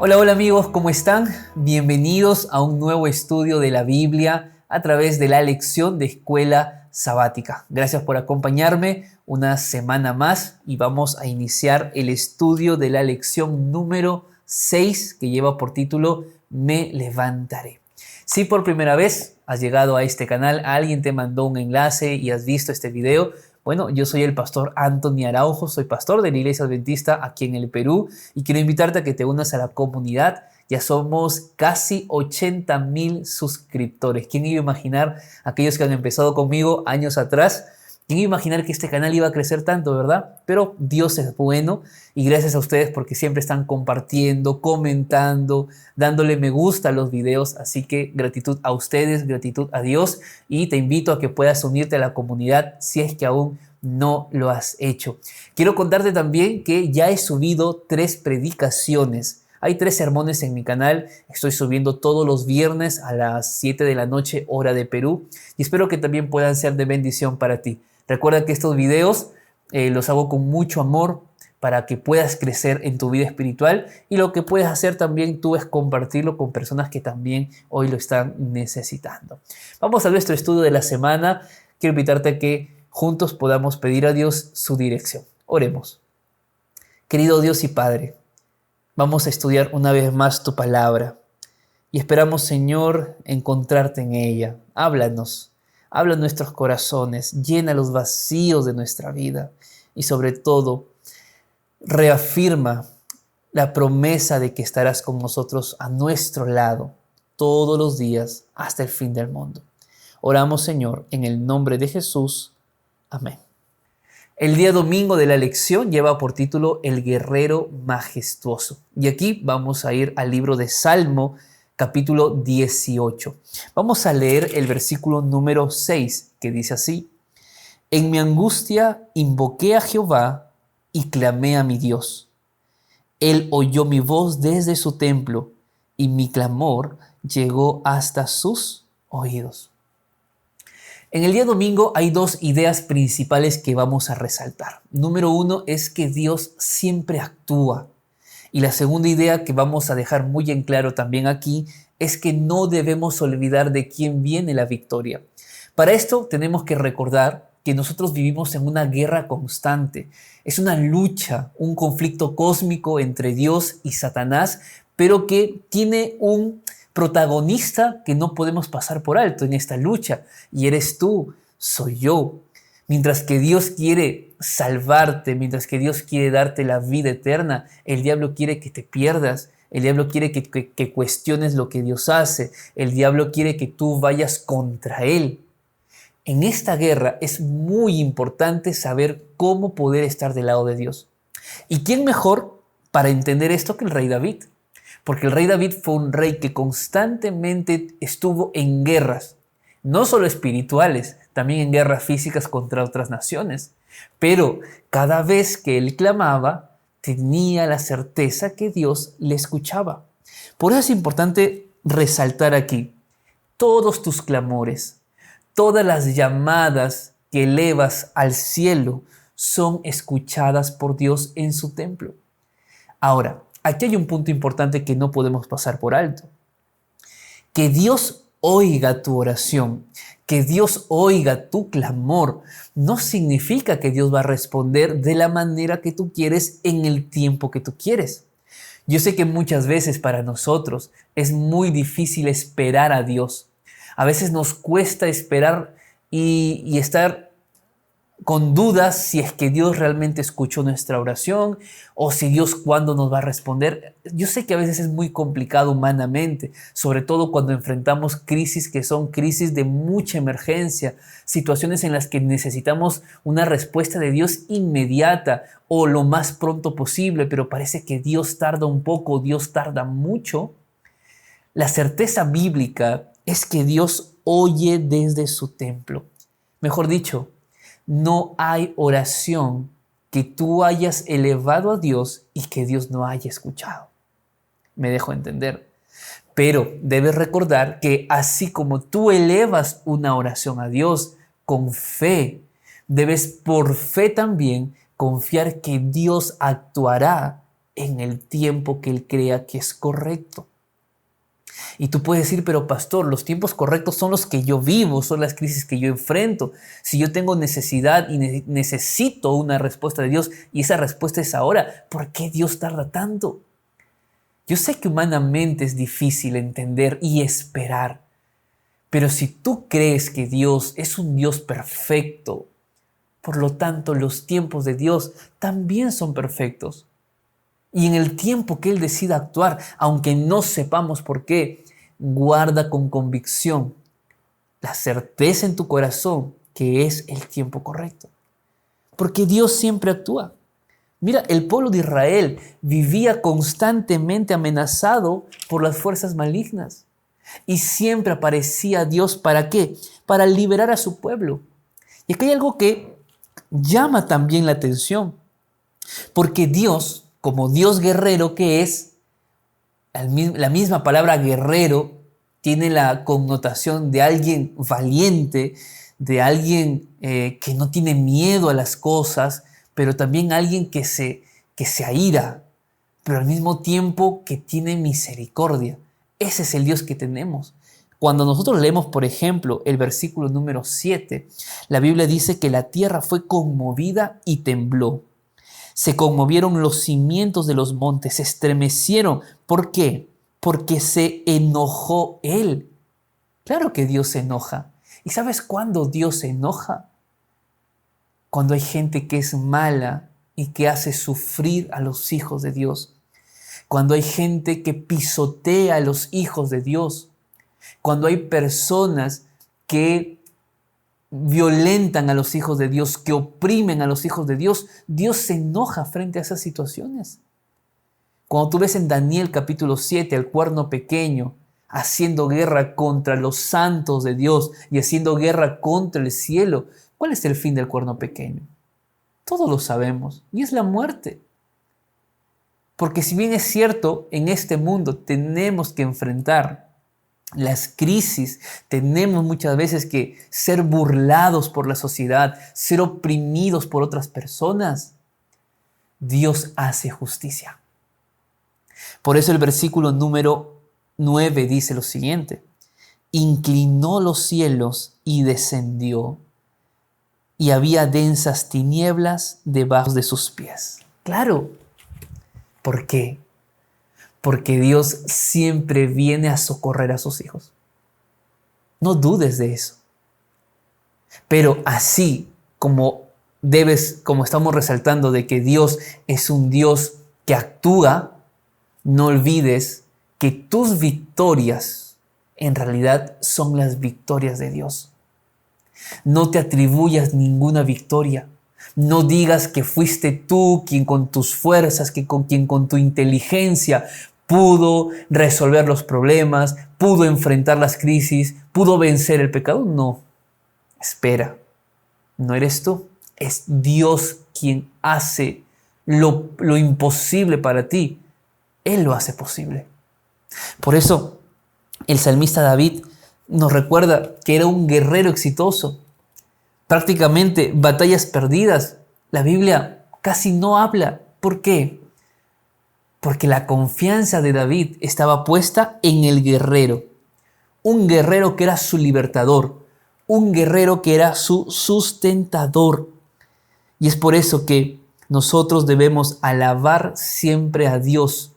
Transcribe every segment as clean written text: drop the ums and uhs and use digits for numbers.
Hola, hola amigos, ¿cómo están? Bienvenidos a un nuevo estudio de la Biblia a través de la lección de Escuela Sabática. Gracias por acompañarme una semana más y vamos a iniciar el estudio de la lección número 6 que lleva por título Me levantaré. Si por primera vez has llegado a este canal, alguien te mandó un enlace y has visto este video, bueno, yo soy el pastor Anthony Araujo, soy pastor de la Iglesia Adventista aquí en el Perú y quiero invitarte a que te unas a la comunidad. Ya somos casi 80,000 suscriptores. ¿Quién iba a imaginar, aquellos que han empezado conmigo años atrás? ¿Quién iba a imaginar que este canal iba a crecer tanto, verdad? Pero Dios es bueno y gracias a ustedes porque siempre están compartiendo, comentando, dándole me gusta a los videos. Así que gratitud a ustedes, gratitud a Dios y te invito a que puedas unirte a la comunidad si es que aún no lo has hecho. Quiero contarte también que ya he subido 3 predicaciones. Hay 3 sermones en mi canal, estoy subiendo todos los viernes a las 7 de la noche, hora de Perú, y espero que también puedan ser de bendición para ti. Recuerda que estos videos los hago con mucho amor para que puedas crecer en tu vida espiritual y lo que puedes hacer también tú es compartirlo con personas que también hoy lo están necesitando. Vamos a nuestro estudio de la semana. Quiero invitarte a que juntos podamos pedir a Dios su dirección. Oremos. Querido Dios y Padre, vamos a estudiar una vez más tu palabra y esperamos, Señor, encontrarte en ella. Háblanos. Habla en nuestros corazones, llena los vacíos de nuestra vida y sobre todo reafirma la promesa de que estarás con nosotros a nuestro lado todos los días hasta el fin del mundo. Oramos, Señor, en el nombre de Jesús. Amén. El día domingo de la lección lleva por título El guerrero majestuoso. Y aquí vamos a ir al libro de Salmo, capítulo 18. Vamos a leer el versículo número 6, que dice así: En mi angustia invoqué a Jehová y clamé a mi Dios. Él oyó mi voz desde su templo y mi clamor llegó hasta sus oídos. En el día domingo hay 2 ideas principales que vamos a resaltar. Número 1 es que Dios siempre actúa. Y la segunda idea que vamos a dejar muy en claro también aquí es que no debemos olvidar de quién viene la victoria. Para esto tenemos que recordar que nosotros vivimos en una guerra constante. Es una lucha, un conflicto cósmico entre Dios y Satanás, pero que tiene un protagonista que no podemos pasar por alto en esta lucha. Y eres tú, soy yo. Mientras que Dios quiere salvarte, mientras que Dios quiere darte la vida eterna, el diablo quiere que te pierdas. El diablo quiere que cuestiones lo que Dios hace. El diablo quiere que tú vayas contra Él. En esta guerra es muy importante saber cómo poder estar del lado de Dios. ¿Y quién mejor para entender esto que el rey David? Porque el rey David fue un rey que constantemente estuvo en guerras, no solo espirituales, también en guerras físicas contra otras naciones. Pero cada vez que él clamaba, tenía la certeza que Dios le escuchaba. Por eso es importante resaltar aquí todos tus clamores, todas las llamadas que elevas al cielo son escuchadas por Dios en su templo. Ahora, aquí hay un punto importante que no podemos pasar por alto. Que Dios oiga tu oración, que Dios oiga tu clamor, no significa que Dios va a responder de la manera que tú quieres en el tiempo que tú quieres. Yo sé que muchas veces para nosotros es muy difícil esperar a Dios. A veces nos cuesta esperar y estar con dudas si es que Dios realmente escuchó nuestra oración o si Dios cuándo nos va a responder. Yo sé que a veces es muy complicado humanamente, sobre todo cuando enfrentamos crisis que son crisis de mucha emergencia, situaciones en las que necesitamos una respuesta de Dios inmediata o lo más pronto posible, pero parece que Dios tarda un poco, Dios tarda mucho. La certeza bíblica es que Dios oye desde su templo. Mejor dicho, no hay oración que tú hayas elevado a Dios y que Dios no haya escuchado. Me dejo entender. Pero debes recordar que así como tú elevas una oración a Dios con fe, debes por fe también confiar que Dios actuará en el tiempo que Él crea que es correcto. Y tú puedes decir, pero pastor, los tiempos correctos son los que yo vivo, son las crisis que yo enfrento. Si yo tengo necesidad y necesito una respuesta de Dios y esa respuesta es ahora, ¿por qué Dios tarda tanto? Yo sé que humanamente es difícil entender y esperar, pero si tú crees que Dios es un Dios perfecto, por lo tanto los tiempos de Dios también son perfectos. Y en el tiempo que Él decida actuar, aunque no sepamos por qué, guarda con convicción la certeza en tu corazón que es el tiempo correcto. Porque Dios siempre actúa. Mira, el pueblo de Israel vivía constantemente amenazado por las fuerzas malignas. Y siempre aparecía Dios, ¿para qué? Para liberar a su pueblo. Y aquí hay algo que llama también la atención. Porque Dios, como Dios guerrero que es, la misma palabra guerrero tiene la connotación de alguien valiente, de alguien que no tiene miedo a las cosas, pero también alguien que se aira, pero al mismo tiempo que tiene misericordia. Ese es el Dios que tenemos. Cuando nosotros leemos, por ejemplo, el versículo número 7, la Biblia dice que la tierra fue conmovida y tembló. Se conmovieron los cimientos de los montes, se estremecieron. ¿Por qué? Porque se enojó Él. Claro que Dios se enoja. ¿Y sabes cuándo Dios se enoja? Cuando hay gente que es mala y que hace sufrir a los hijos de Dios. Cuando hay gente que pisotea a los hijos de Dios. Cuando hay personas que violentan a los hijos de Dios, que oprimen a los hijos de Dios, Dios se enoja frente a esas situaciones. Cuando tú ves en Daniel capítulo 7 al cuerno pequeño haciendo guerra contra los santos de Dios y haciendo guerra contra el cielo, ¿cuál es el fin del cuerno pequeño? Todos lo sabemos, y es la muerte. Porque si bien es cierto, en este mundo tenemos que enfrentar las crisis, tenemos muchas veces que ser burlados por la sociedad, ser oprimidos por otras personas, Dios hace justicia. Por eso el versículo número 9 dice lo siguiente: inclinó los cielos y descendió, y había densas tinieblas debajo de sus pies. Claro, ¿por qué? Porque Dios siempre viene a socorrer a sus hijos. No dudes de eso. Pero así como estamos resaltando de que Dios es un Dios que actúa, no olvides que tus victorias en realidad son las victorias de Dios. No te atribuyas ninguna victoria. No digas que fuiste tú quien con tus fuerzas, quien con tu inteligencia pudo resolver los problemas, pudo enfrentar las crisis, pudo vencer el pecado. No, espera, no eres tú, es Dios quien hace lo imposible para ti. Él lo hace posible. Por eso el salmista David nos recuerda que era un guerrero exitoso. Prácticamente batallas perdidas. La Biblia casi no habla. ¿Por qué? Porque la confianza de David estaba puesta en el guerrero. Un guerrero que era su libertador. Un guerrero que era su sustentador. Y es por eso que nosotros debemos alabar siempre a Dios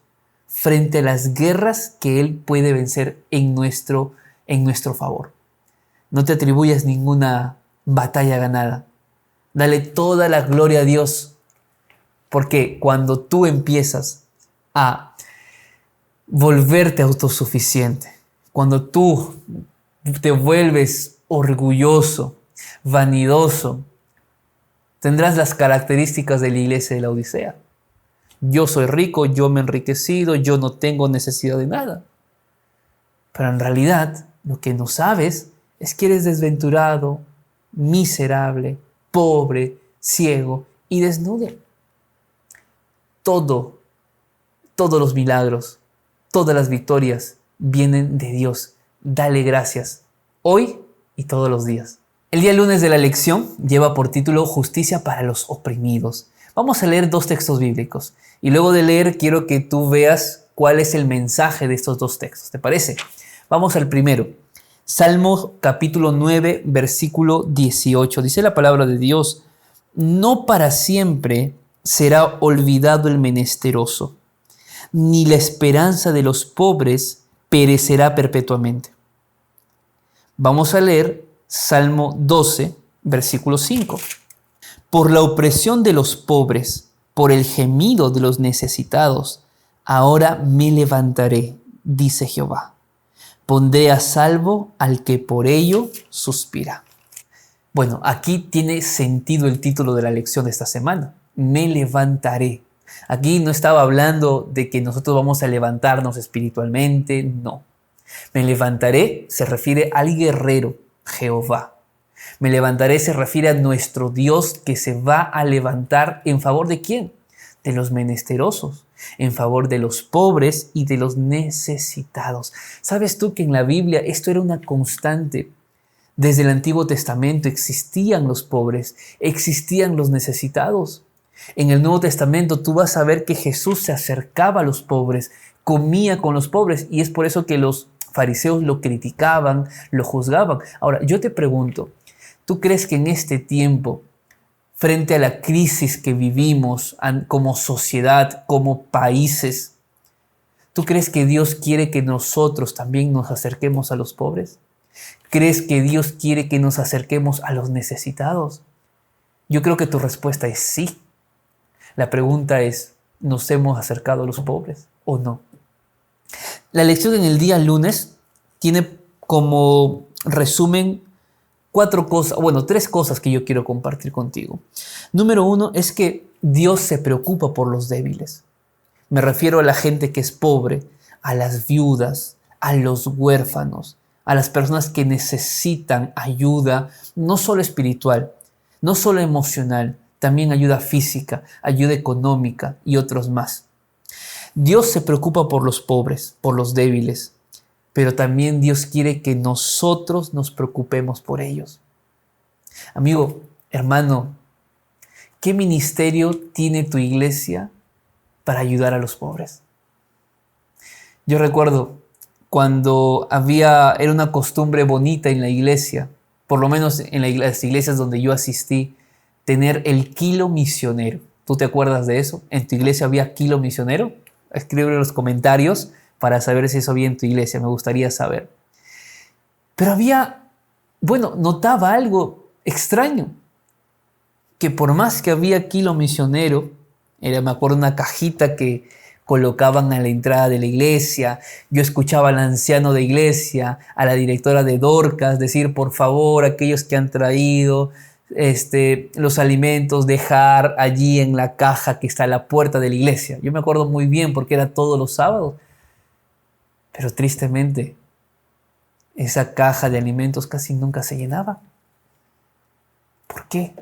frente a las guerras que Él puede vencer en nuestro favor. No te atribuyas ninguna batalla ganada. Dale toda la gloria a Dios, porque cuando tú empiezas a volverte autosuficiente, cuando tú te vuelves orgulloso, vanidoso, tendrás las características de la iglesia de la Odisea. Yo soy rico, yo me he enriquecido, yo no tengo necesidad de nada. Pero en realidad lo que no sabes es que eres desventurado, miserable, pobre, ciego y desnudo. Todos los milagros, todas las victorias vienen de Dios. Dale gracias hoy y todos los días. El día lunes de la lección lleva por título Justicia para los oprimidos. Vamos a leer dos textos bíblicos y luego de leer quiero que tú veas cuál es el mensaje de estos dos textos. ¿Te parece? Vamos al primero. Salmo capítulo 9, versículo 18. Dice la palabra de Dios: no para siempre será olvidado el menesteroso, ni la esperanza de los pobres perecerá perpetuamente. Vamos a leer Salmo 12, versículo 5. Por la opresión de los pobres, por el gemido de los necesitados, ahora me levantaré, dice Jehová. Pondré a salvo al que por ello suspira. Bueno, aquí tiene sentido el título de la lección de esta semana. Me levantaré. Aquí no estaba hablando de que nosotros vamos a levantarnos espiritualmente, no. Me levantaré se refiere al guerrero, Jehová. Me levantaré se refiere a nuestro Dios que se va a levantar ¿en favor de quién? De los menesterosos, en favor de los pobres y de los necesitados. ¿Sabes tú que en la Biblia esto era una constante? Desde el Antiguo Testamento existían los pobres, existían los necesitados. En el Nuevo Testamento tú vas a ver que Jesús se acercaba a los pobres, comía con los pobres, y es por eso que los fariseos lo criticaban, lo juzgaban. Ahora, yo te pregunto, ¿tú crees que en este tiempo, frente a la crisis que vivimos como sociedad, como países, ¿tú crees que Dios quiere que nosotros también nos acerquemos a los pobres? ¿Crees que Dios quiere que nos acerquemos a los necesitados? Yo creo que tu respuesta es sí. La pregunta es, ¿nos hemos acercado a los pobres o no? La lección en el día lunes tiene como resumen tres cosas que yo quiero compartir contigo. Número uno es que Dios se preocupa por los débiles. Me refiero a la gente que es pobre, a las viudas, a los huérfanos, a las personas que necesitan ayuda, no solo espiritual, no solo emocional, también ayuda física, ayuda económica y otros más. Dios se preocupa por los pobres, por los débiles, pero también Dios quiere que nosotros nos preocupemos por ellos. Amigo, hermano, ¿qué ministerio tiene tu iglesia para ayudar a los pobres? Yo recuerdo cuando era una costumbre bonita en la iglesia, por lo menos en las iglesias donde yo asistí, tener el kilo misionero. ¿Tú te acuerdas de eso? ¿En tu iglesia había kilo misionero? Escribe en los comentarios para saber si eso había en tu iglesia. Me gustaría saber. Pero notaba algo extraño. Que por más que había kilo misionero, me acuerdo una cajita que colocaban a la entrada de la iglesia. Yo escuchaba al anciano de iglesia, a la directora de Dorcas decir, por favor, aquellos que han traído los alimentos, dejar allí en la caja que está a la puerta de la iglesia. Yo me acuerdo muy bien porque era todos los sábados. Pero tristemente, esa caja de alimentos casi nunca se llenaba. ¿Por qué?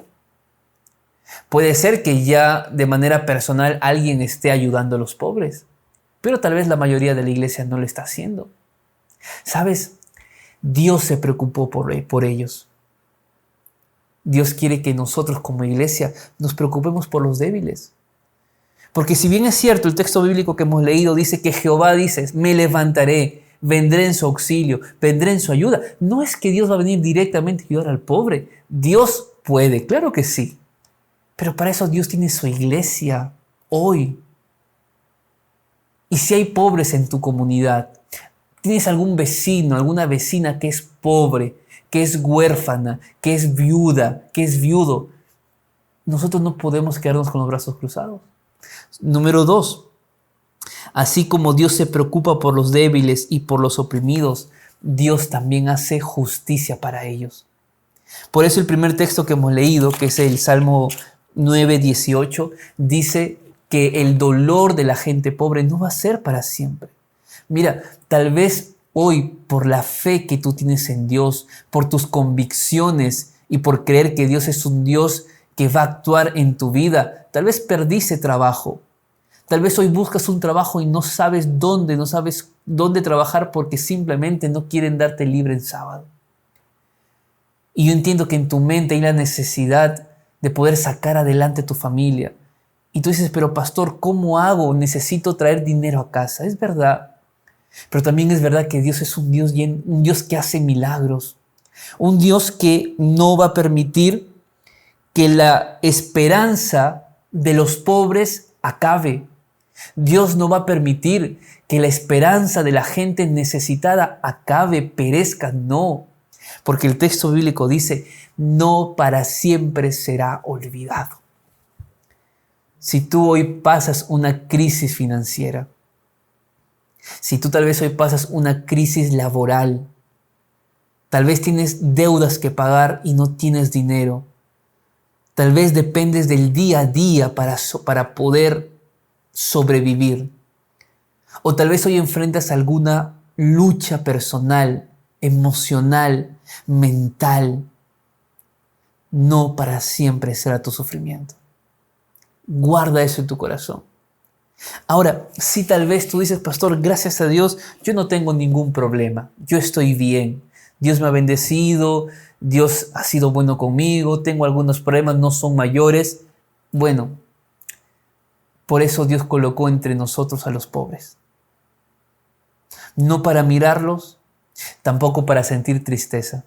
Puede ser que ya de manera personal alguien esté ayudando a los pobres, pero tal vez la mayoría de la iglesia no lo está haciendo. ¿Sabes? Dios se preocupó por ellos. Dios quiere que nosotros como iglesia nos preocupemos por los débiles. Porque si bien es cierto, el texto bíblico que hemos leído dice que Jehová dice, me levantaré, vendré en su auxilio, vendré en su ayuda. No es que Dios va a venir directamente a ayudar al pobre. Dios puede, claro que sí. Pero para eso Dios tiene su iglesia hoy. Y si hay pobres en tu comunidad, tienes algún vecino, alguna vecina que es pobre, que es huérfana, que es viuda, que es viudo, nosotros no podemos quedarnos con los brazos cruzados. Número 2, así como Dios se preocupa por los débiles y por los oprimidos, Dios también hace justicia para ellos. Por eso el primer texto que hemos leído, que es el Salmo 9:18, dice que el dolor de la gente pobre no va a ser para siempre. Mira, tal vez hoy, por la fe que tú tienes en Dios, por tus convicciones y por creer que Dios es un Dios que va a actuar en tu vida, tal vez perdiste trabajo. Tal vez hoy buscas un trabajo y no sabes dónde trabajar porque simplemente no quieren darte libre en sábado. Y yo entiendo que en tu mente hay la necesidad de poder sacar adelante tu familia. Y tú dices, pero pastor, ¿cómo hago? Necesito traer dinero a casa. Es verdad. Pero también es verdad que Dios es un Dios que hace milagros. Un Dios que no va a permitir que la esperanza de los pobres acabe. Dios no va a permitir que la esperanza de la gente necesitada acabe, perezca. No. Porque el texto bíblico dice, no para siempre será olvidado. Si tú hoy pasas una crisis financiera, si tú tal vez hoy pasas una crisis laboral, tal vez tienes deudas que pagar y no tienes dinero, tal vez dependes del día a día para poder sobrevivir, o tal vez hoy enfrentas alguna lucha personal, emocional, mental, no para siempre será tu sufrimiento. Guarda eso en tu corazón. Ahora, si tal vez tú dices, pastor, gracias a Dios, yo no tengo ningún problema, yo estoy bien, Dios me ha bendecido, Dios ha sido bueno conmigo, tengo algunos problemas, no son mayores. Bueno, por eso Dios colocó entre nosotros a los pobres. No para mirarlos, tampoco para sentir tristeza.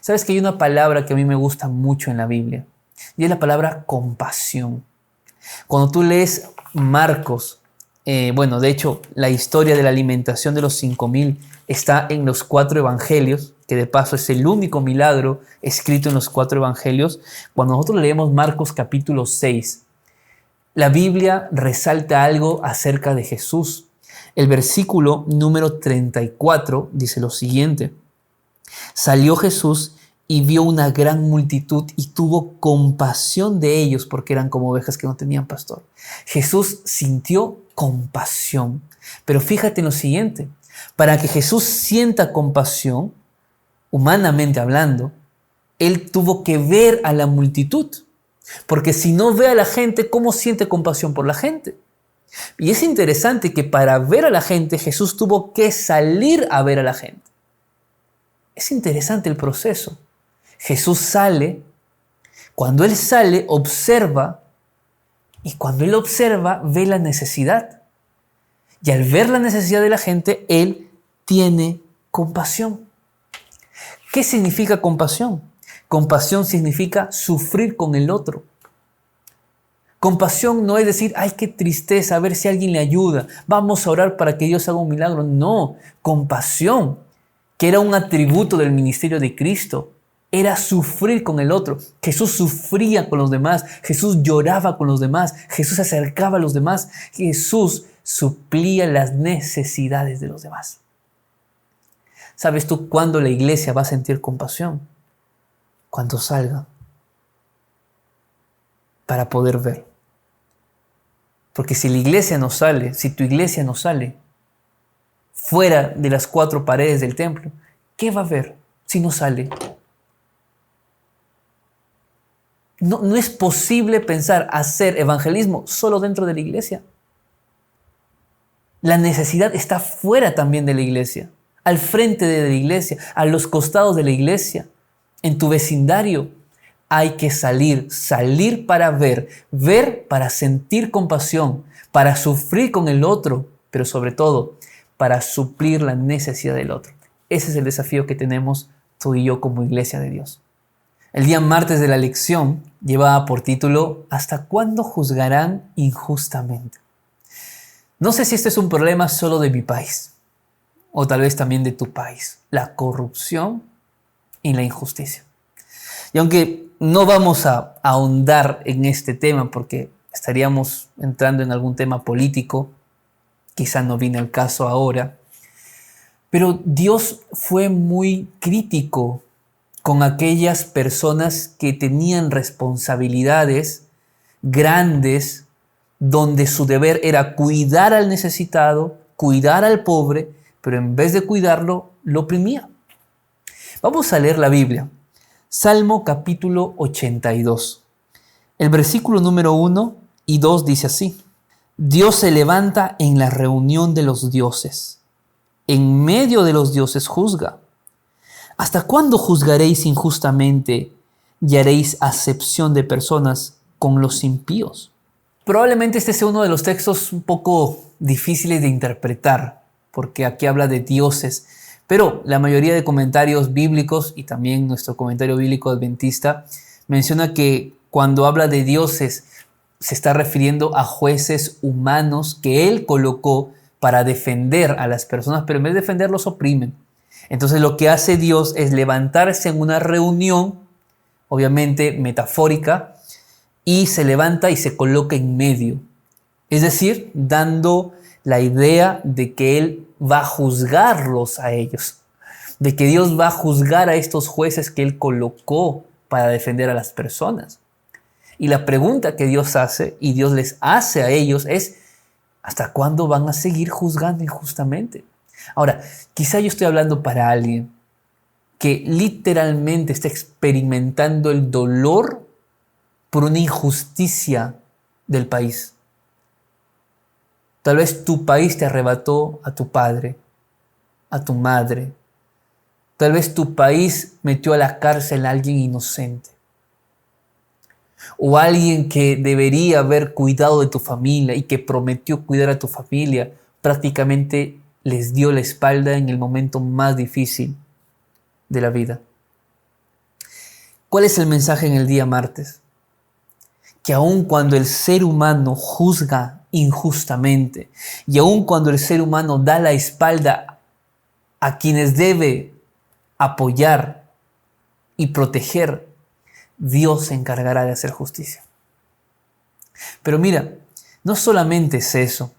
¿Sabes que hay una palabra que a mí me gusta mucho en la Biblia? Y es la palabra compasión. Cuando tú lees Marcos, de hecho, la historia de la alimentación de los 5,000 está en los 4 evangelios, que de paso es el único milagro escrito en los 4 evangelios. Cuando nosotros leemos Marcos capítulo 6, la Biblia resalta algo acerca de Jesús. El versículo número 34 dice lo siguiente: salió Jesús y vio una gran multitud y tuvo compasión de ellos porque eran como ovejas que no tenían pastor. Jesús sintió compasión. Pero fíjate en lo siguiente: para que Jesús sienta compasión, humanamente hablando, él tuvo que ver a la multitud. Porque si no ve a la gente, ¿cómo siente compasión por la gente? Y es interesante que para ver a la gente, Jesús tuvo que salir a ver a la gente. Es interesante el proceso. Jesús sale, cuando Él sale, observa, y cuando Él observa, ve la necesidad. Y al ver la necesidad de la gente, Él tiene compasión. ¿Qué significa compasión? Compasión significa sufrir con el otro. Compasión no es decir, ay, qué tristeza, a ver si alguien le ayuda, vamos a orar para que Dios haga un milagro. No, compasión, que era un atributo del ministerio de Cristo, era sufrir con el otro. Jesús sufría con los demás, Jesús lloraba con los demás, Jesús se acercaba a los demás, Jesús suplía las necesidades de los demás. ¿Sabes tú cuándo la iglesia va a sentir compasión? Cuando salga, para poder ver. Porque si la iglesia no sale, si tu iglesia no sale fuera de las 4 paredes del templo, ¿qué va a ver si no sale? No es posible pensar hacer evangelismo solo dentro de la iglesia. La necesidad está fuera también de la iglesia, al frente de la iglesia, a los costados de la iglesia, en tu vecindario. Hay que salir para ver para sentir compasión, para sufrir con el otro, pero sobre todo para suplir la necesidad del otro. Ese es el desafío que tenemos tú y yo como iglesia de Dios. El día martes de la lección llevaba por título ¿Hasta cuándo juzgarán injustamente? No sé si este es un problema solo de mi país o tal vez también de tu país, la corrupción y la injusticia. Y aunque no vamos a ahondar en este tema porque estaríamos entrando en algún tema político, quizá no viene al caso ahora, pero Dios fue muy crítico con aquellas personas que tenían responsabilidades grandes donde su deber era cuidar al necesitado, cuidar al pobre, pero en vez de cuidarlo, lo oprimía. Vamos a leer la Biblia. Salmo capítulo 82. El versículo número 1 y 2 dice así: Dios se levanta en la reunión de los dioses. En medio de los dioses juzga. ¿Hasta cuándo juzgaréis injustamente y haréis acepción de personas con los impíos? Probablemente este sea uno de los textos un poco difíciles de interpretar, porque aquí habla de dioses, pero la mayoría de comentarios bíblicos y también nuestro comentario bíblico adventista menciona que cuando habla de dioses se está refiriendo a jueces humanos que él colocó para defender a las personas, pero en vez de defender los oprimen. Entonces lo que hace Dios es levantarse en una reunión, obviamente metafórica, y se levanta y se coloca en medio. Es decir, dando la idea de que Él va a juzgarlos a ellos, de que Dios va a juzgar a estos jueces que Él colocó para defender a las personas. Y la pregunta que Dios hace y Dios les hace a ellos es, ¿hasta cuándo van a seguir juzgando injustamente? Ahora, quizá yo estoy hablando para alguien que literalmente está experimentando el dolor por una injusticia del país. Tal vez tu país te arrebató a tu padre, a tu madre. Tal vez tu país metió a la cárcel a alguien inocente. O alguien que debería haber cuidado de tu familia y que prometió cuidar a tu familia, prácticamente les dio la espalda en el momento más difícil de la vida. ¿Cuál es el mensaje en el día martes? Que aun cuando el ser humano juzga injustamente y aun cuando el ser humano da la espalda a quienes debe apoyar y proteger, Dios se encargará de hacer justicia. Pero mira, no solamente es eso.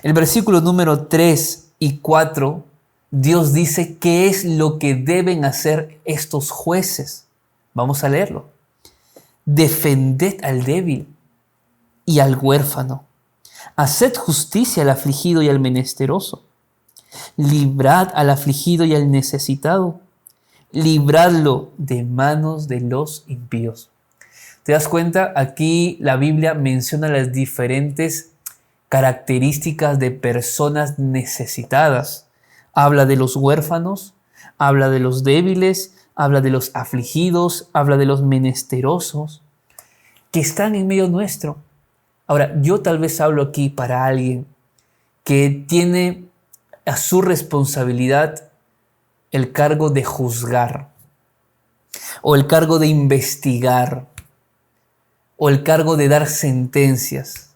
El versículo número 3 y 4, Dios dice qué es lo que deben hacer estos jueces. Vamos a leerlo. Defended al débil y al huérfano. Haced justicia al afligido y al menesteroso. Librad al afligido y al necesitado. Libradlo de manos de los impíos. ¿Te das cuenta? Aquí la Biblia menciona las diferentes características de personas necesitadas. Habla de los huérfanos, habla de los débiles, habla de los afligidos, habla de los menesterosos que están en medio nuestro. Ahora, yo tal vez hablo aquí para alguien que tiene a su responsabilidad el cargo de juzgar, o el cargo de investigar, o el cargo de dar sentencias.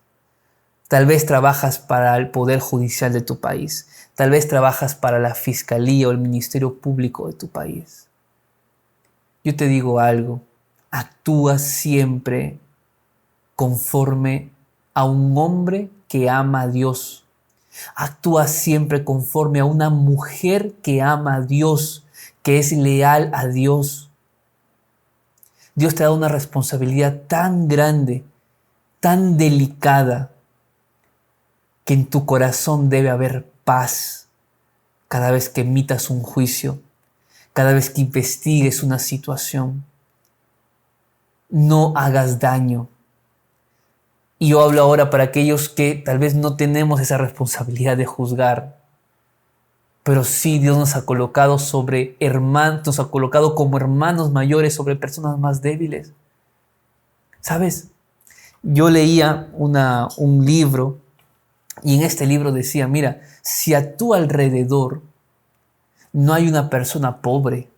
Tal vez trabajas para el Poder Judicial de tu país, tal vez trabajas para la Fiscalía o el Ministerio Público de tu país. Yo te digo algo, actúa siempre conforme a un hombre que ama a Dios. Actúa siempre conforme a una mujer que ama a Dios, que es leal a Dios. Dios te da una responsabilidad tan grande, tan delicada, que en tu corazón debe haber paz cada vez que emitas un juicio, cada vez que investigues una situación. No hagas daño. Y yo hablo ahora para aquellos que tal vez no tenemos esa responsabilidad de juzgar, pero sí Dios nos ha colocado sobre hermanos, nos ha colocado como hermanos mayores sobre personas más débiles. ¿Sabes? Yo leía un libro y en este libro decía, mira, si a tu alrededor no hay una persona pobre,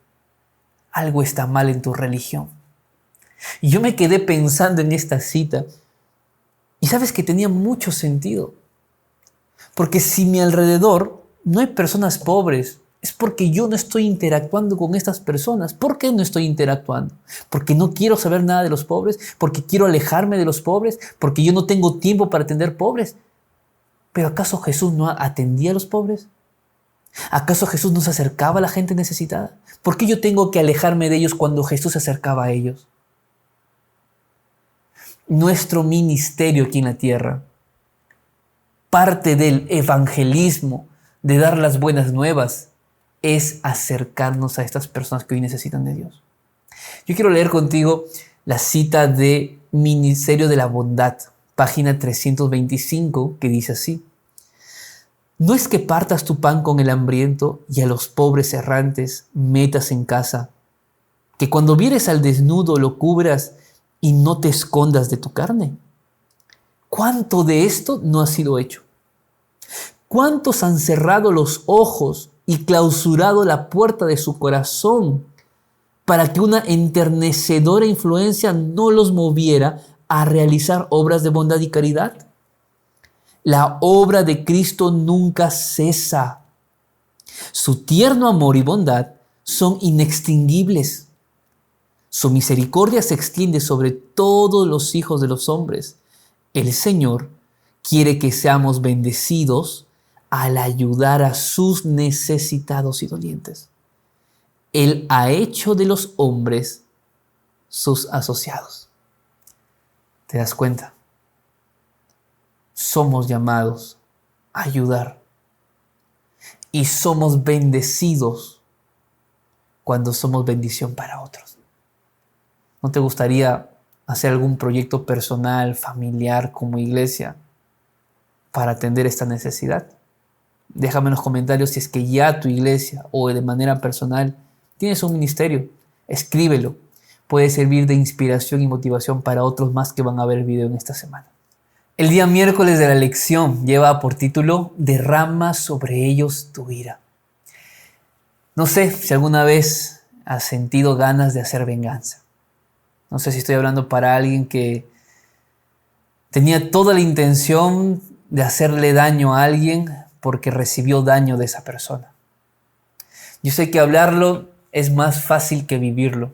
algo está mal en tu religión. Y yo me quedé pensando en esta cita y sabes que tenía mucho sentido. Porque si mi alrededor no hay personas pobres, es porque yo no estoy interactuando con estas personas. ¿Por qué no estoy interactuando? ¿Porque no quiero saber nada de los pobres? ¿Porque quiero alejarme de los pobres? ¿Porque yo no tengo tiempo para atender pobres? ¿Pero acaso Jesús no atendía a los pobres? ¿Acaso Jesús no se acercaba a la gente necesitada? ¿Por qué yo tengo que alejarme de ellos cuando Jesús se acercaba a ellos? Nuestro ministerio aquí en la tierra, parte del evangelismo, de dar las buenas nuevas, es acercarnos a estas personas que hoy necesitan de Dios. Yo quiero leer contigo la cita de Ministerio de la Bondad, página 325, que dice así: no es que partas tu pan con el hambriento y a los pobres errantes metas en casa, que cuando vieres al desnudo lo cubras y no te escondas de tu carne. ¿Cuánto de esto no ha sido hecho? ¿Cuántos han cerrado los ojos y clausurado la puerta de su corazón para que una enternecedora influencia no los moviera a realizar obras de bondad y caridad? La obra de Cristo nunca cesa. Su tierno amor y bondad son inextinguibles. Su misericordia se extiende sobre todos los hijos de los hombres. El Señor quiere que seamos bendecidos al ayudar a sus necesitados y dolientes. Él ha hecho de los hombres sus asociados. ¿Te das cuenta? Somos llamados a ayudar y somos bendecidos cuando somos bendición para otros. ¿No te gustaría hacer algún proyecto personal, familiar, como iglesia, para atender esta necesidad? Déjame en los comentarios si es que ya tu iglesia o de manera personal tienes un ministerio. Escríbelo. Puede servir de inspiración y motivación para otros más que van a ver el video en esta semana. El día miércoles de la lección lleva por título Derrama sobre ellos tu ira. No sé si alguna vez has sentido ganas de hacer venganza. No sé si estoy hablando para alguien que tenía toda la intención de hacerle daño a alguien porque recibió daño de esa persona. Yo sé que hablarlo es más fácil que vivirlo,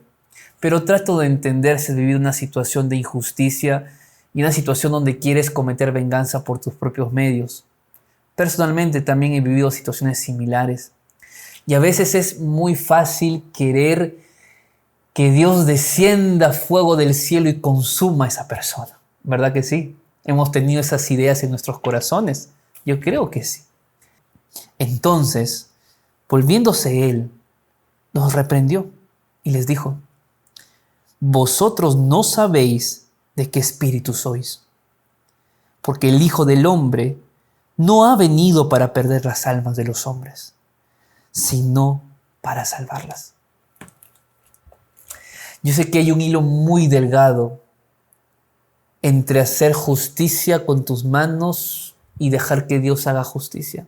pero trato de entender si has vivido una situación de injusticia y una situación donde quieres cometer venganza por tus propios medios. Personalmente también he vivido situaciones similares y a veces es muy fácil querer que Dios descienda fuego del cielo y consuma a esa persona. ¿Verdad que sí? Hemos tenido esas ideas en nuestros corazones. Yo creo que sí. Entonces, volviéndose Él, nos reprendió y les dijo: vosotros no sabéis de qué espíritu sois, porque el Hijo del Hombre no ha venido para perder las almas de los hombres, sino para salvarlas. Yo sé que hay un hilo muy delgado entre hacer justicia con tus manos y dejar que Dios haga justicia.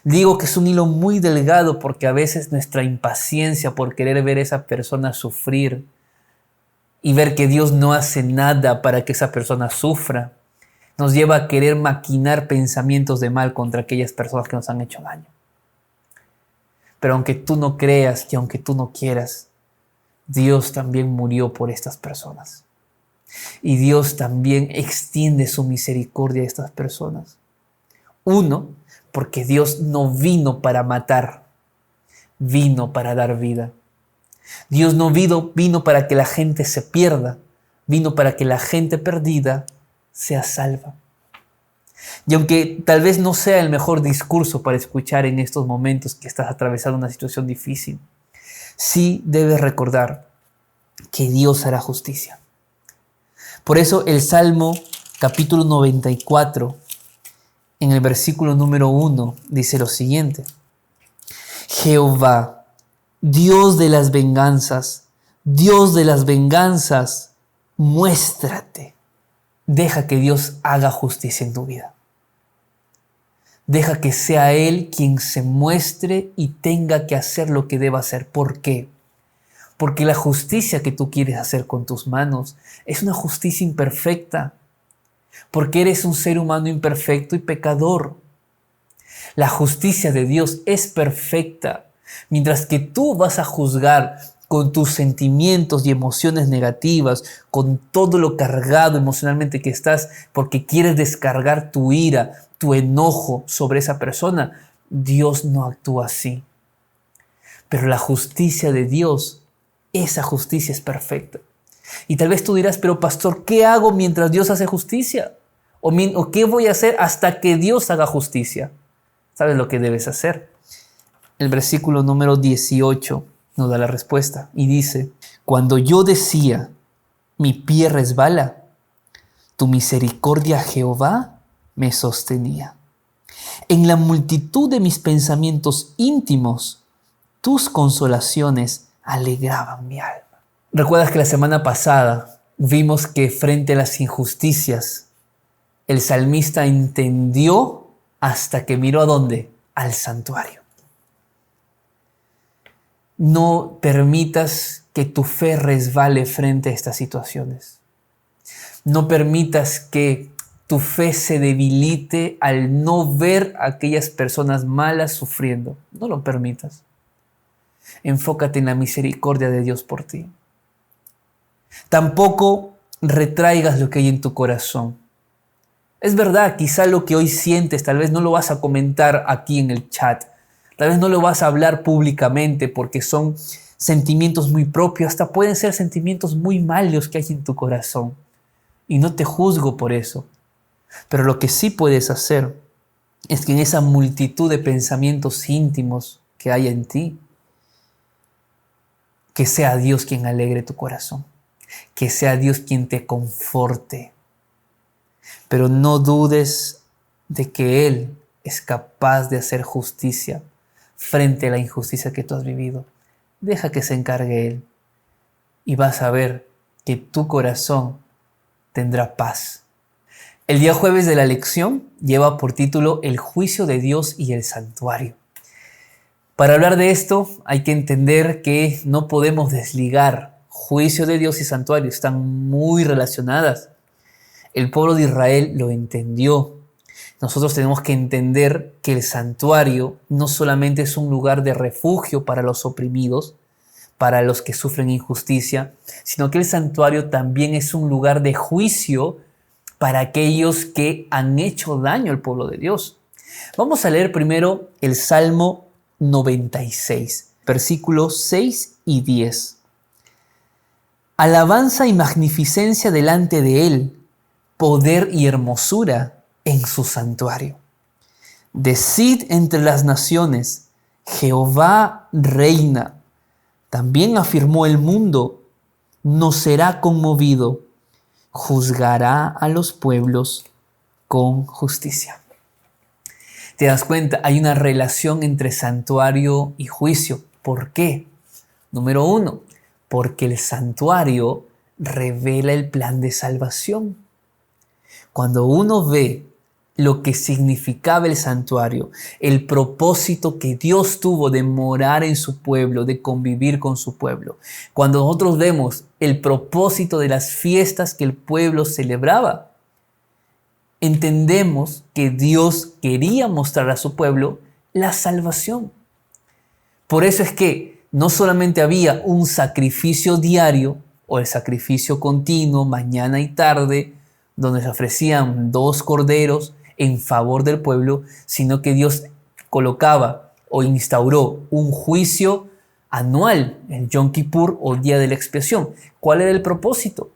Digo que es un hilo muy delgado porque a veces nuestra impaciencia por querer ver a esa persona sufrir y ver que Dios no hace nada para que esa persona sufra, nos lleva a querer maquinar pensamientos de mal contra aquellas personas que nos han hecho daño. Pero aunque tú no creas y aunque tú no quieras, Dios también murió por estas personas. Y Dios también extiende su misericordia a estas personas. Uno, porque Dios no vino para matar, vino para dar vida. Dios no vino para que la gente se pierda, vino para que la gente perdida sea salva. Y aunque tal vez no sea el mejor discurso para escuchar en estos momentos que estás atravesando una situación difícil, sí debes recordar que Dios hará justicia. Por eso el Salmo capítulo 94, en el versículo número 1, dice lo siguiente: Jehová, Dios de las venganzas, muéstrate. Deja que Dios haga justicia en tu vida. Deja que sea Él quien se muestre y tenga que hacer lo que deba hacer. ¿Por qué? Porque la justicia que tú quieres hacer con tus manos es una justicia imperfecta. Porque eres un ser humano imperfecto y pecador. La justicia de Dios es perfecta. Mientras que tú vas a juzgar con tus sentimientos y emociones negativas, con todo lo cargado emocionalmente que estás, porque quieres descargar tu ira, tu enojo sobre esa persona, Dios no actúa así. Pero la justicia de Dios, esa justicia es perfecta. Y tal vez tú dirás: pero pastor, ¿qué hago mientras Dios hace justicia? ¿O qué voy a hacer hasta que Dios haga justicia? ¿Sabes lo que debes hacer? El versículo número 18 nos da la respuesta y dice: cuando yo decía, mi pie resbala, tu misericordia, Jehová, me sostenía. En la multitud de mis pensamientos íntimos, tus consolaciones alegraban mi alma. ¿Recuerdas que la semana pasada vimos que frente a las injusticias El salmista entendió hasta que miró ¿a dónde? Al santuario. No permitas que tu fe resbale frente a estas situaciones. No permitas que tu fe se debilite al no ver a aquellas personas malas sufriendo. No lo permitas. Enfócate en la misericordia de Dios por ti. Tampoco retraigas lo que hay en tu corazón. Es verdad, quizá lo que hoy sientes, tal vez no lo vas a comentar aquí en el chat. Tal vez no lo vas a hablar públicamente porque son sentimientos muy propios. Hasta pueden ser sentimientos muy malos que hay en tu corazón. Y no te juzgo por eso. Pero lo que sí puedes hacer es que en esa multitud de pensamientos íntimos que hay en ti, que sea Dios quien alegre tu corazón. Que sea Dios quien te conforte. Pero no dudes de que Él es capaz de hacer justicia frente a la injusticia que tú has vivido. Deja que se encargue Él y vas a ver que tu corazón tendrá paz. El día jueves de la lección lleva por título El juicio de Dios y el santuario. Para hablar de esto hay que entender que no podemos desligar juicio de Dios y santuario, están muy relacionadas. El pueblo de Israel lo entendió. Nosotros tenemos que entender que el santuario no solamente es un lugar de refugio para los oprimidos, para los que sufren injusticia, sino que el santuario también es un lugar de juicio para aquellos que han hecho daño al pueblo de Dios. Vamos a leer primero el Salmo 96, versículos 6 y 10. Alabanza y magnificencia delante de Él, poder y hermosura en su santuario. Decid entre las naciones, Jehová reina. También afirmó el mundo, no será conmovido, juzgará a los pueblos con justicia. ¿Te das cuenta? Hay una relación entre santuario y juicio. ¿Por qué? Número 1, porque el santuario revela el plan de salvación. Cuando uno ve lo que significaba el santuario, el propósito que Dios tuvo de morar en su pueblo, de convivir con su pueblo. Cuando nosotros vemos el propósito de las fiestas que el pueblo celebraba, entendemos que Dios quería mostrar a su pueblo la salvación. Por eso es que no solamente había un sacrificio diario o el sacrificio continuo, mañana y tarde, donde se ofrecían 2 corderos en favor del pueblo, sino que Dios colocaba o instauró un juicio anual, el Yom Kippur o Día de la Expiación. ¿Cuál era el propósito?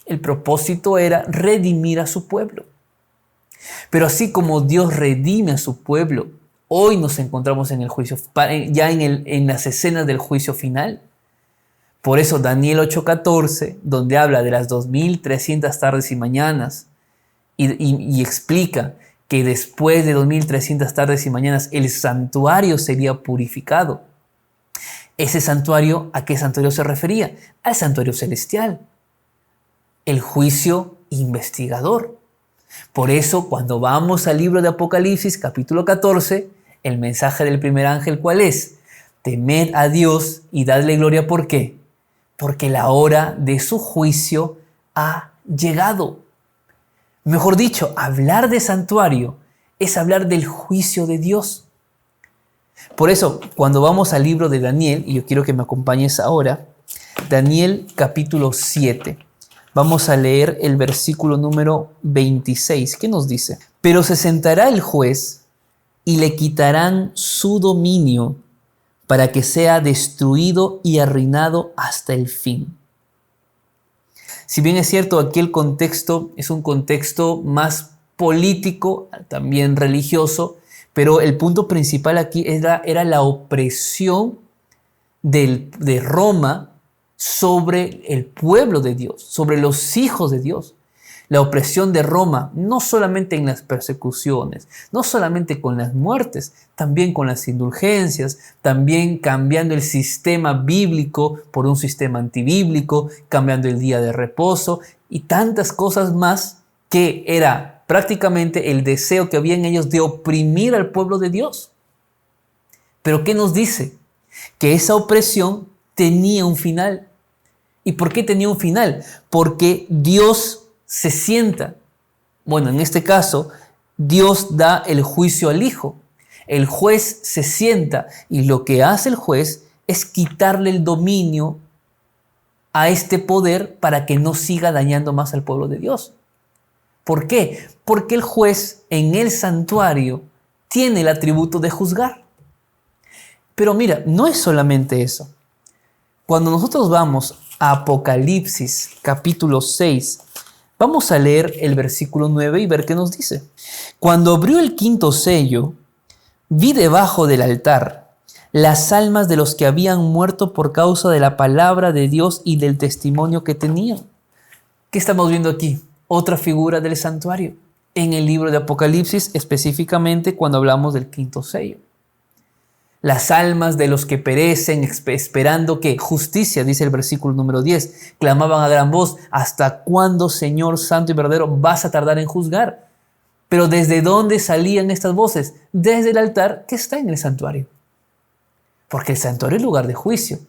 El propósito era redimir a su pueblo. Pero así como Dios redime a su pueblo, hoy nos encontramos en el juicio, ya en las escenas del juicio final. Por eso Daniel 8:14, donde habla de las 2300 tardes y mañanas y explica que después de 2300 tardes y mañanas el santuario sería purificado. Ese santuario, ¿a qué santuario se refería? Al santuario celestial, el juicio investigador. Por eso, cuando vamos al libro de Apocalipsis, capítulo 14, el mensaje del primer ángel, ¿cuál es? Temed a Dios y dadle gloria. ¿Por qué? Porque la hora de su juicio ha llegado. Mejor dicho, hablar de santuario es hablar del juicio de Dios. Por eso, cuando vamos al libro de Daniel, y yo quiero que me acompañes ahora, Daniel capítulo 7, vamos a leer el versículo número 26. ¿Qué nos dice? Pero se sentará el juez y le quitarán su dominio para que sea destruido y arruinado hasta el fin. Si bien es cierto, aquí el contexto es un contexto más político, también religioso, pero el punto principal aquí era la opresión de Roma sobre el pueblo de Dios, sobre los hijos de Dios. La opresión de Roma, no solamente en las persecuciones, no solamente con las muertes, también con las indulgencias, también cambiando el sistema bíblico por un sistema antibíblico, cambiando el día de reposo y tantas cosas más que era prácticamente el deseo que había en ellos de oprimir al pueblo de Dios. Pero ¿qué nos dice? Que esa opresión tenía un final. ¿Y por qué tenía un final? Porque Dios se sienta. Bueno, en este caso, Dios da el juicio al Hijo. El juez se sienta y lo que hace el juez es quitarle el dominio a este poder para que no siga dañando más al pueblo de Dios. ¿Por qué? Porque el juez en el santuario tiene el atributo de juzgar. Pero mira, no es solamente eso. Cuando nosotros vamos a Apocalipsis capítulo 6, vamos a leer el versículo 9 y ver qué nos dice. Cuando abrió el quinto sello, vi debajo del altar las almas de los que habían muerto por causa de la palabra de Dios y del testimonio que tenían. ¿Qué estamos viendo aquí? Otra figura del santuario. En el libro de Apocalipsis, específicamente cuando hablamos del quinto sello. Las almas de los que perecen esperando que justicia, dice el versículo número 10, clamaban a gran voz: ¿hasta cuándo, Señor santo y verdadero, vas a tardar en juzgar? Pero ¿desde dónde salían estas voces? Desde el altar que está en el santuario. Porque el santuario es lugar de juicio.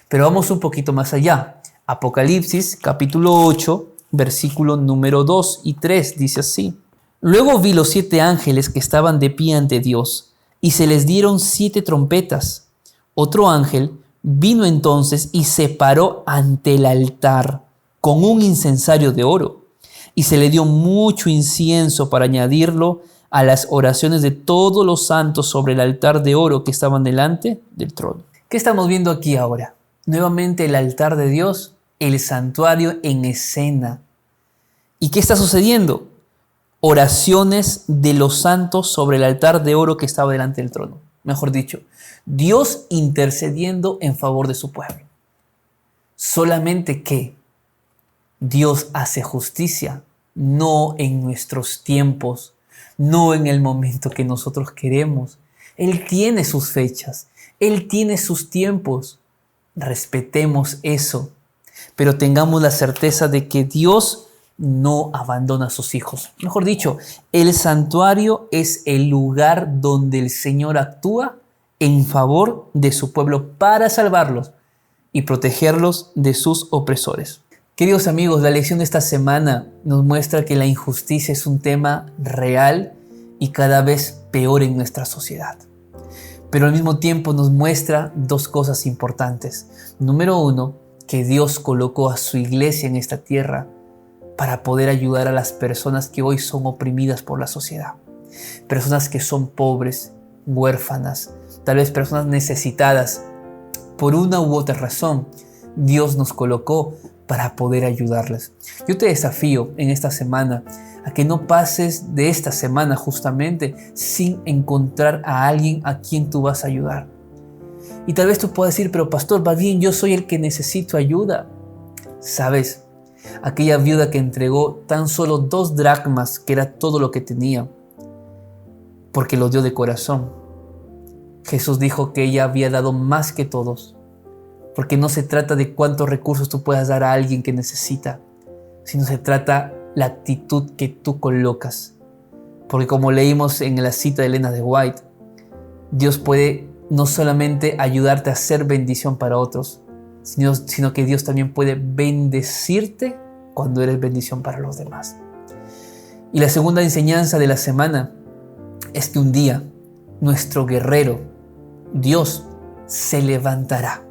Pero vamos un poquito más allá. Apocalipsis capítulo 8, versículo número 2 y 3 dice así: Luego vi los 7 ángeles que estaban de pie ante Dios, y se les dieron 7 trompetas. Otro ángel vino entonces y se paró ante el altar con un incensario de oro, y se le dio mucho incienso para añadirlo a las oraciones de todos los santos sobre el altar de oro que estaban delante del trono. ¿Qué estamos viendo aquí ahora? Nuevamente el altar de Dios, el santuario en escena. ¿Y qué está sucediendo? Oraciones de los santos sobre el altar de oro que estaba delante del trono. Mejor dicho, Dios intercediendo en favor de su pueblo. Solamente que Dios hace justicia, no en nuestros tiempos, no en el momento que nosotros queremos. Él tiene sus fechas, Él tiene sus tiempos. Respetemos eso, pero tengamos la certeza de que Dios no abandona a sus hijos. Mejor dicho, el santuario es el lugar donde el Señor actúa en favor de su pueblo para salvarlos y protegerlos de sus opresores. Queridos amigos, la lección de esta semana nos muestra que la injusticia es un tema real y cada vez peor en nuestra sociedad. Pero al mismo tiempo nos muestra 2 cosas importantes. Número 1, que Dios colocó a su iglesia en esta tierra para poder ayudar a las personas que hoy son oprimidas por la sociedad. Personas que son pobres, huérfanas, tal vez personas necesitadas. Por una u otra razón, Dios nos colocó para poder ayudarles. Yo te desafío en esta semana a que no pases de esta semana justamente sin encontrar a alguien a quien tú vas a ayudar. Y tal vez tú puedas decir: pero pastor, va bien, yo soy el que necesito ayuda. ¿Sabes? Aquella viuda que entregó tan solo 2 dracmas, que era todo lo que tenía, porque lo dio de corazón. Jesús dijo que ella había dado más que todos, porque no se trata de cuántos recursos tú puedas dar a alguien que necesita, sino se trata la actitud que tú colocas. Porque como leímos en la cita de Elena de White, Dios puede no solamente ayudarte a ser bendición para otros, sino que Dios también puede bendecirte cuando eres bendición para los demás. Y la segunda enseñanza de la semana es que un día nuestro guerrero, Dios, se levantará.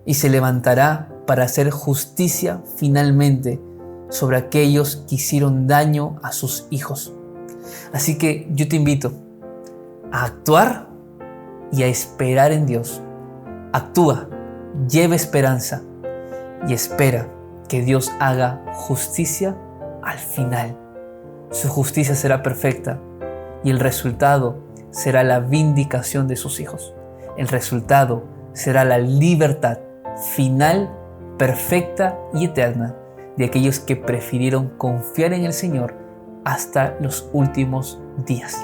Y se levantará para hacer justicia finalmente sobre aquellos que hicieron daño a sus hijos. Así que yo te invito a actuar y a esperar en Dios. Actúa, lleva esperanza y espera que Dios haga justicia al final. Su justicia será perfecta y el resultado será la vindicación de sus hijos. El resultado será la libertad final, perfecta y eterna de aquellos que prefirieron confiar en el Señor hasta los últimos días.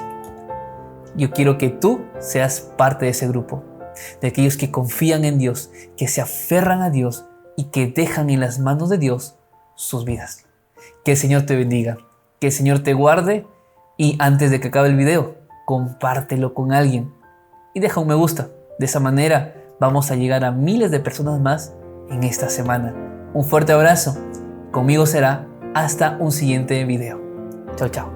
Yo quiero que tú seas parte de ese grupo, de aquellos que confían en Dios, que se aferran a Dios y que dejan en las manos de Dios sus vidas. Que el Señor te bendiga. Que el Señor te guarde y antes de que acabe el video, compártelo con alguien y deja un me gusta. De esa manera vamos a llegar a miles de personas más en esta semana. Un fuerte abrazo. Conmigo será hasta un siguiente video. Chao, chao.